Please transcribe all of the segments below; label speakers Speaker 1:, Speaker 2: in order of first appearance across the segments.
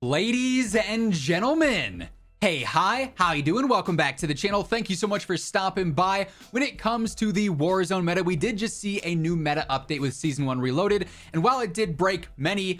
Speaker 1: Ladies and gentlemen, hey, hi, how you doing? Welcome back to the channel. Thank you so much for stopping by. When it comes to the Warzone meta, we did just see a new meta update with Season 1 Reloaded, and while it did break many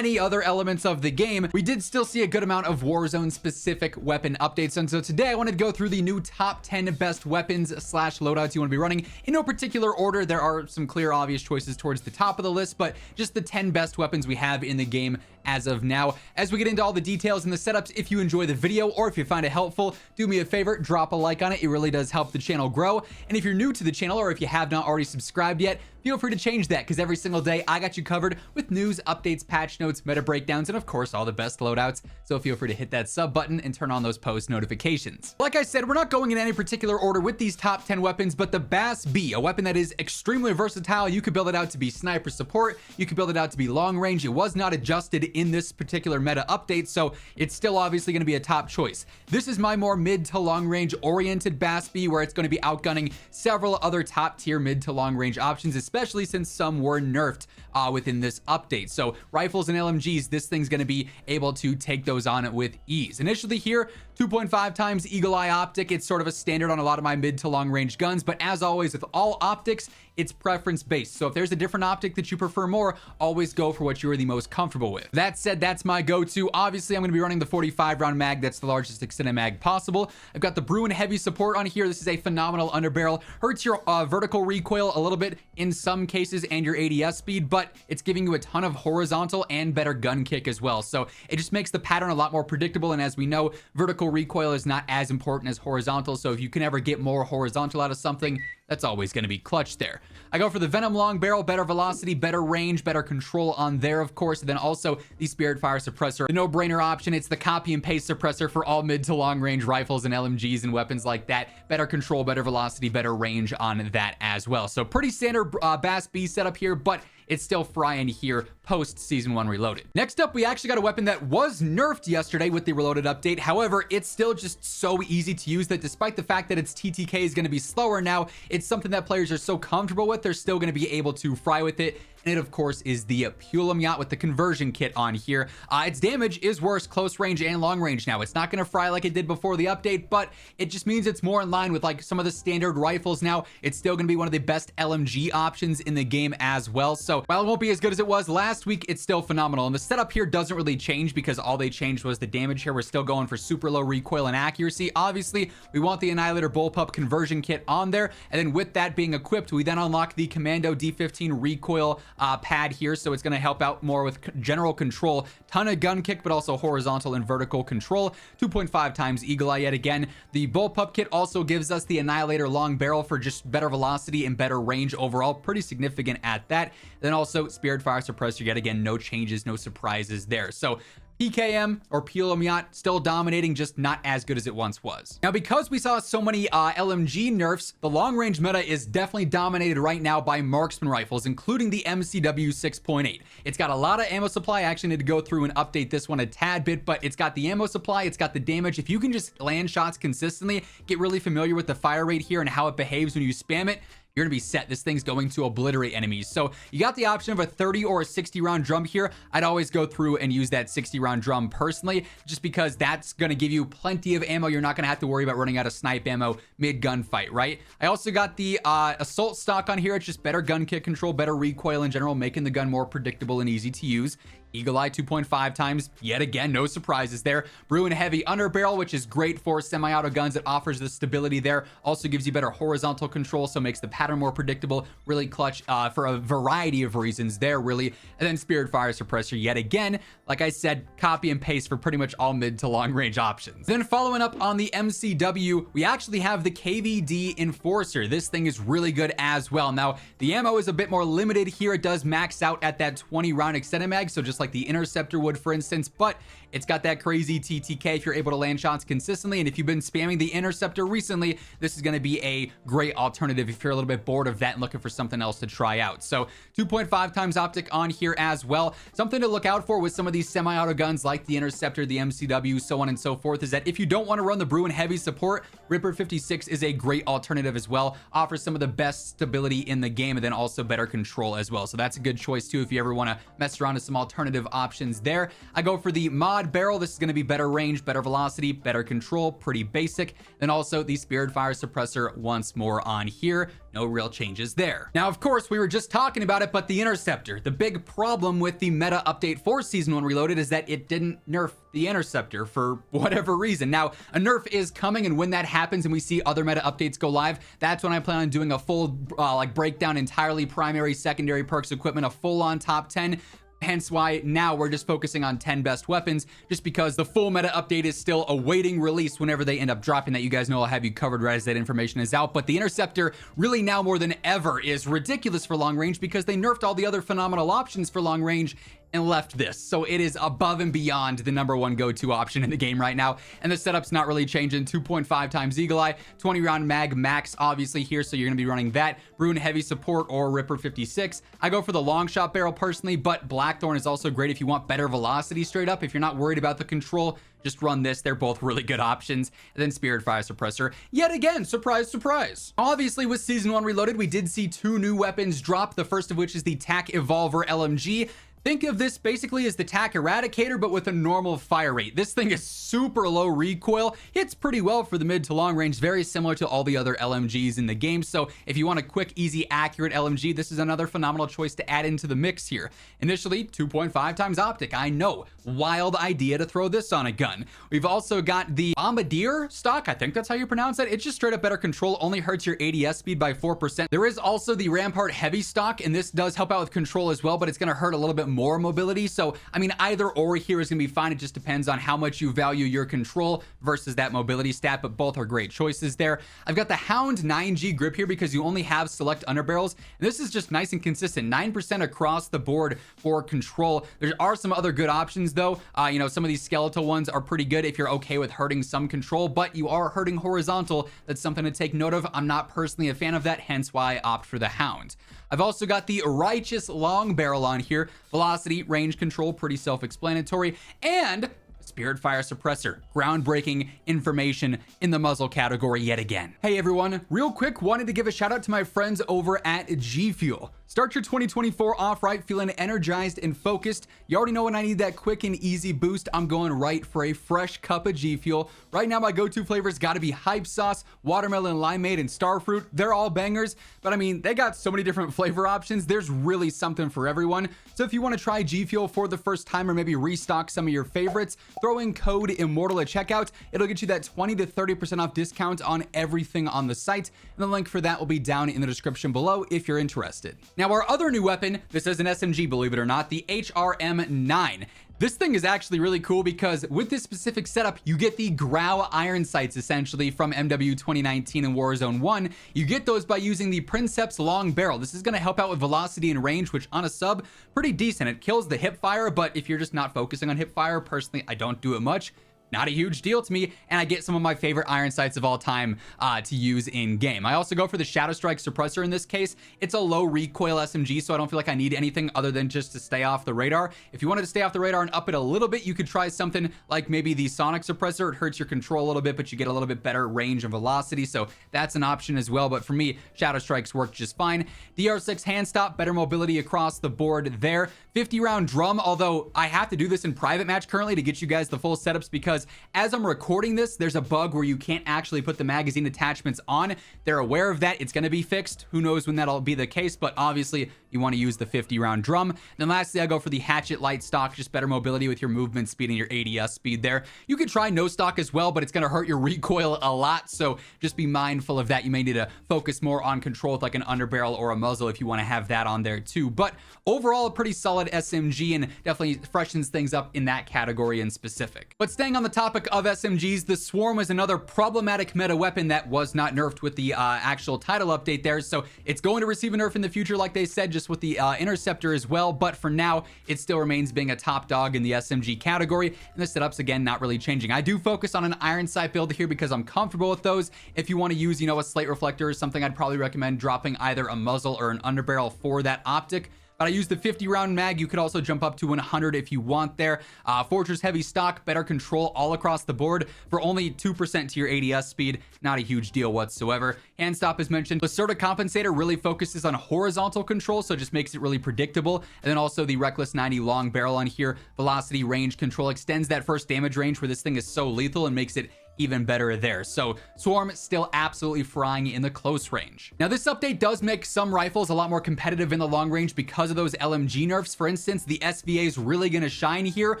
Speaker 1: other elements of the game, we did still see a good amount of Warzone specific weapon updates. And so today I wanted to go through the new top 10 best weapons slash loadouts you want to be running in no particular order. There are some clear obvious choices towards the top of the list, but just the 10 best weapons we have in the game as of now. As we get into all the details and the setups, if you enjoy the video or if you find it helpful, do me a favor, drop a like on it. It really does help the channel grow. And if you're new to the channel or if you have not already subscribed yet, feel free to change that, because every single day I got you covered with news, updates, patch notes, meta breakdowns, and of course all the best loadouts. So feel free to hit that sub button and turn on those post notifications. Like I said, we're not going in any particular order with these top 10 weapons, but the BAS-B, a weapon that is extremely versatile. You could build it out to be sniper support, you could build it out to be long range. It was not adjusted in this particular meta update, so it's still obviously going to be a top choice. This is my more mid to long range oriented BAS-B, where it's going to be outgunning several other top tier mid to long range options, especially since some were nerfed within this update. So rifles and LMGs, this thing's going to be able to take those on with ease. Initially here, 2.5 times eagle eye optic. It's sort of a standard on a lot of my mid to long range guns, but as always with all optics, it's preference based. So if there's a different optic that you prefer more, always go for what you're the most comfortable with. That said, that's my go-to. Obviously, I'm going to be running the 45 round mag. That's the largest extended mag possible. I've got the Bruin heavy support on here. This is a phenomenal underbarrel. Hurts your vertical recoil a little bit in some cases and your ADS speed, but it's giving you a ton of horizontal and better gun kick as well. So it just makes the pattern a lot more predictable. And as we know, vertical recoil is not as important as horizontal. So if you can ever get more horizontal out of something, that's always going to be clutch there. I go for the Venom long barrel, better velocity, better range, better control on there, of course. And then also the Spirit Fire suppressor, the no-brainer option. It's the copy and paste suppressor for all mid to long range rifles and LMGs and weapons like that. Better control, better velocity, better range on that as well. So pretty standard BAS-B setup here, but it's still frying here post Season 1 Reloaded. Next up, we actually got a weapon that was nerfed yesterday with the Reloaded update. However, it's still just so easy to use that despite the fact that its TTK is going to be slower now, it's something that players are so comfortable with, they're still going to be able to fry with it. And it, of course, is the Pulemyot with the conversion kit on here. Its damage is worse close range and long range now. It's not going to fry like it did before the update, but it just means it's more in line with like some of the standard rifles now. It's still going to be one of the best LMG options in the game as well. So while it won't be as good as it was last week, it's still phenomenal. And the setup here doesn't really change because all they changed was the damage here. We're still going for super low recoil and accuracy. Obviously, we want the Annihilator Bullpup conversion kit on there. And then with that being equipped, we then unlock the Commando D15 recoil pad here, so it's going to help out more with general control. Ton of gun kick, but also horizontal and vertical control. 2.5 times eagle eye yet again. The bullpup kit also gives us the Annihilator long barrel for just better velocity and better range overall. Pretty significant at that. Then also Spirit Fire suppressor yet again. No changes, no surprises there. So PKM or Pulemyot still dominating, just not as good as it once was. Now, because we saw so many LMG nerfs, the long range meta is definitely dominated right now by marksman rifles, including the MCW 6.8. It's got a lot of ammo supply. I actually need to go through and update this one a tad bit, but it's got the ammo supply, it's got the damage. If you can just land shots consistently, get really familiar with the fire rate here and how it behaves when you spam it, you're gonna be set. This thing's going to obliterate enemies. So you got the option of a 30 or a 60 round drum here. I'd always go through and use that 60 round drum personally, just because that's gonna give you plenty of ammo. You're not gonna have to worry about running out of snipe ammo mid gunfight, right? I also got the assault stock on here. It's just better gun kick control, better recoil in general, making the gun more predictable and easy to use. Eagle eye 2.5 times, yet again, no surprises there. Bruin heavy underbarrel, which is great for semi-auto guns. It offers the stability there. Also gives you better horizontal control, so makes the pattern more predictable. Really clutch for a variety of reasons there, really. And then Spirit Fire suppressor yet again. Like I said, copy and paste for pretty much all mid to long range options. Then following up on the MCW, we actually have the KVD Enforcer. This thing is really good as well. Now, the ammo is a bit more limited here. It does max out at that 20 round extended mag, so just like the Interceptor would, for instance, but it's got that crazy TTK if you're able to land shots consistently. And if you've been spamming the Interceptor recently, this is going to be a great alternative if you're a little bit bored of that and looking for something else to try out. So 2.5 times optic on here as well. Something to look out for with some of these semi-auto guns like the Interceptor, the MCW, so on and so forth, is that if you don't want to run the Bruin heavy support, Ripper 56 is a great alternative as well. Offers some of the best stability in the game and then also better control as well. So that's a good choice too if you ever want to mess around with some alternative alternative options there. I go for the mod barrel. This is going to be better range, better velocity, better control, pretty basic. Then also the Spirit Fire Suppressor once more on here. No real changes there. Now, of course, we were just talking about it, but the Interceptor, the big problem with the meta update for Season 1 Reloaded is that it didn't nerf the Interceptor for whatever reason. Now, a nerf is coming, and when that happens and we see other meta updates go live, that's when I plan on doing a full like breakdown, entirely primary, secondary perks, equipment, a full-on top 10. Hence why now we're just focusing on 10 best weapons, just because the full meta update is still awaiting release. Whenever they end up dropping that, you guys know I'll have you covered right as that information is out. But the Interceptor really now more than ever is ridiculous for long range, because they nerfed all the other phenomenal options for long range and left this. So it is above and beyond the #1 go-to option in the game right now. And the setup's not really changing. 2.5 times Eagle Eye, 20 round mag max obviously here, so you're gonna be running that. Bruin heavy support or Ripper 56. I go for the long shot barrel personally, but Blackthorn is also great if you want better velocity straight up. If you're not worried about the control, just run this. They're both really good options. And then Spirit Fire Suppressor, yet again, surprise, surprise. Obviously with Season 1 Reloaded, we did see 2 new weapons drop, the first of which is the TAC Evolvere LMG. Think of this basically as the TAC Eradicator, but with a normal fire rate. This thing is super low recoil, hits pretty well for the mid to long range, very similar to all the other LMGs in the game. So if you want a quick, easy, accurate LMG, this is another phenomenal choice to add into the mix here. Initially, 2.5 times optic. I know, wild idea to throw this on a gun. We've also got the Bombardier stock. I think that's how you pronounce it. It's just straight up better control, only hurts your ADS speed by 4%. There is also the Rampart heavy stock, and this does help out with control as well, but it's gonna hurt a little bit more mobility. So I mean, either or here is gonna be fine. It just depends on how much you value your control versus that mobility stat, but both are great choices there. I've got the Hound 9G grip here because you only have select underbarrels, and this is just nice and consistent, 9% across the board for control. There are some other good options though. You know, some of these skeletal ones are pretty good if you're okay with hurting some control, but you are hurting horizontal. That's something to take note of. I'm not personally a fan of that, hence why I opt for the Hound. I've also got the Righteous long barrel on here. Velocity, range control, pretty self-explanatory. And Spirit Fire Suppressor, groundbreaking information in the muzzle category yet again. Hey everyone, real quick, wanted to give a shout out to my friends over at G Fuel. Start your 2024 off right, feeling energized and focused. You already know when I need that quick and easy boost, I'm going right for a fresh cup of G Fuel. Right now, my go-to flavors gotta be Hype Sauce, Watermelon Limeade, and Starfruit. They're all bangers, but I mean, they got so many different flavor options. There's really something for everyone. So if you wanna try G Fuel for the first time or maybe restock some of your favorites, throw in code Immortal at checkout. It'll get you that 20 to 30% off discount on everything on the site. And the link for that will be down in the description below if you're interested. Now, our other new weapon, this is an SMG, believe it or not, the HRM9. This thing is actually really cool because with this specific setup, you get the Grau iron sights essentially from MW 2019 and Warzone 1. You get those by using the Princeps long barrel. This is going to help out with velocity and range, which on a sub, pretty decent. It kills the hip fire, but if you're just not focusing on hip fire, personally, I don't do it much. Not a huge deal to me, and I get some of my favorite iron sights of all time to use in game. I also go for the Shadow Strike Suppressor in this case. It's a low recoil SMG, so I don't feel like I need anything other than just to stay off the radar. If you wanted to stay off the radar and up it a little bit, you could try something like maybe the Sonic Suppressor. It hurts your control a little bit, but you get a little bit better range and velocity, so that's an option as well. But for me, Shadow Strikes work just fine. DR6 hand stop, better mobility across the board there. 50 round drum, although I have to do this in private match currently to get you guys the full setups, because as I'm recording this, there's a bug where you can't actually put the magazine attachments on. They're aware of that. It's going to be fixed. Who knows when that'll be the case, but obviously you want to use the 50 round drum. Then lastly, I go for the Hatchet light stock, just better mobility with your movement speed and your ADS speed there. You could try no stock as well, but it's going to hurt your recoil a lot, so just be mindful of that. You may need to focus more on control with like an underbarrel or a muzzle if you want to have that on there too. But overall, a pretty solid SMG and definitely freshens things up in that category in specific. But staying on the topic of SMGs, the Swarm is another problematic meta weapon that was not nerfed with the actual title update there, so it's going to receive a nerf in the future, like they said, just with the Interceptor as well. But for now, it still remains being a top dog in the SMG category, and the setups again not really changing. I do focus on an iron sight build here because I'm comfortable with those. If you want to use, you know, a slate reflector or something, I'd probably recommend dropping either a muzzle or an underbarrel for that optic. but I used the 50 round mag. You could also jump up to 100 if you want there. Fortress heavy stock, better control all across the board for only 2% to your ADS speed. Not a huge deal whatsoever. Hand stop as mentioned. Lacerda compensator really focuses on horizontal control, so it just makes it really predictable. And then also the Reckless 90 long barrel on here. Velocity range control extends that first damage range where this thing is so lethal and makes it even better there. So Swarm still absolutely frying in the close range. Now this update does make some rifles a lot more competitive in the long range because of those LMG nerfs. For instance, the SVA is really going to shine here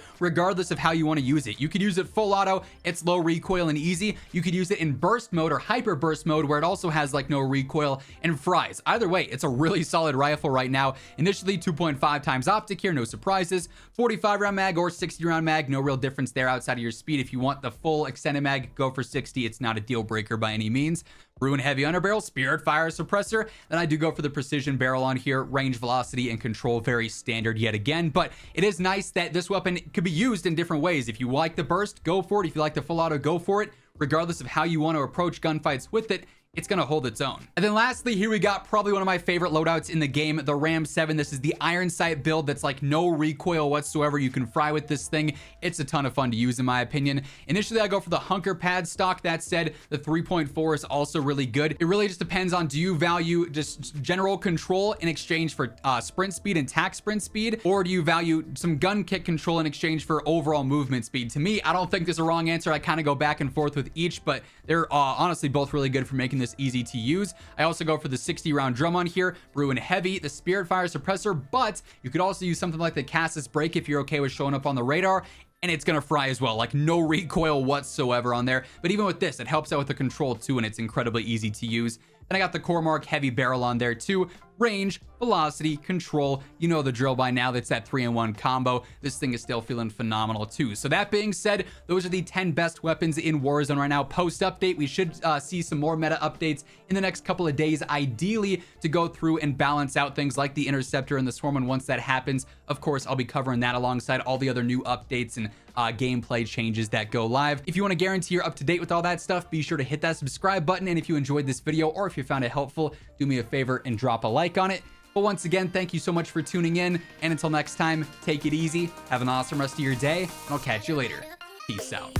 Speaker 1: regardless of how you want to use it. You could use it full auto, it's low recoil and easy. You could use it in burst mode or hyper burst mode where it also has like no recoil and fries. Either way, it's a really solid rifle right now. Initially 2.5 times optic here, no surprises. 45 round mag or 60 round mag, no real difference there outside of your speed. If you want the full extended mag, go for 60. It's not a deal breaker by any means. Ruin heavy underbarrel, spirit fire suppressor. Then I do go for the precision barrel on here. Range, velocity, and control very standard yet again. But it is nice that this weapon could be used in different ways. If you like the burst, go for it. If you like the full auto, go for it. Regardless of how you want to approach gunfights with it, it's going to hold its own. And then lastly, here we got probably one of my favorite loadouts in the game, the Ram 7. This is the iron sight build that's like no recoil whatsoever. You can fry with this thing. It's a ton of fun to use in my opinion. Initially, I go for the hunker pad stock. That said, the 3.4 is also really good. It really just depends on, do you value just general control in exchange for sprint speed and tack sprint speed, or do you value some gun kick control in exchange for overall movement speed? To me, I don't think there's a wrong answer. I kind of go back and forth with each, but they're honestly both really good for making this easy to use. I also go for the 60 round drum on here, Ruin heavy, the spirit fire suppressor, but you could also use something like the Cassis break if you're okay with showing up on the radar, and it's gonna fry as well. Like no recoil whatsoever on there. But even with this, it helps out with the control too, and it's incredibly easy to use. Then I got the Cormark heavy barrel on there too. Range, velocity, control, you know the drill by now. That's that 3-in-1 combo. This thing is still feeling phenomenal too. So that being said, those are the 10 best weapons in Warzone right now. Post update, we should see some more meta updates in the next couple of days, ideally to go through and balance out things like the Interceptor and the Swarm. And once that happens, of course, I'll be covering that alongside all the other new updates and gameplay changes that go live. If you want to guarantee you're up to date with all that stuff, be sure to hit that subscribe button. And if you enjoyed this video or if you found it helpful, do me a favor and drop a like on it. But once again, thank you so much for tuning in. And until next time, take it easy, have an awesome rest of your day, and I'll catch you later. Peace out.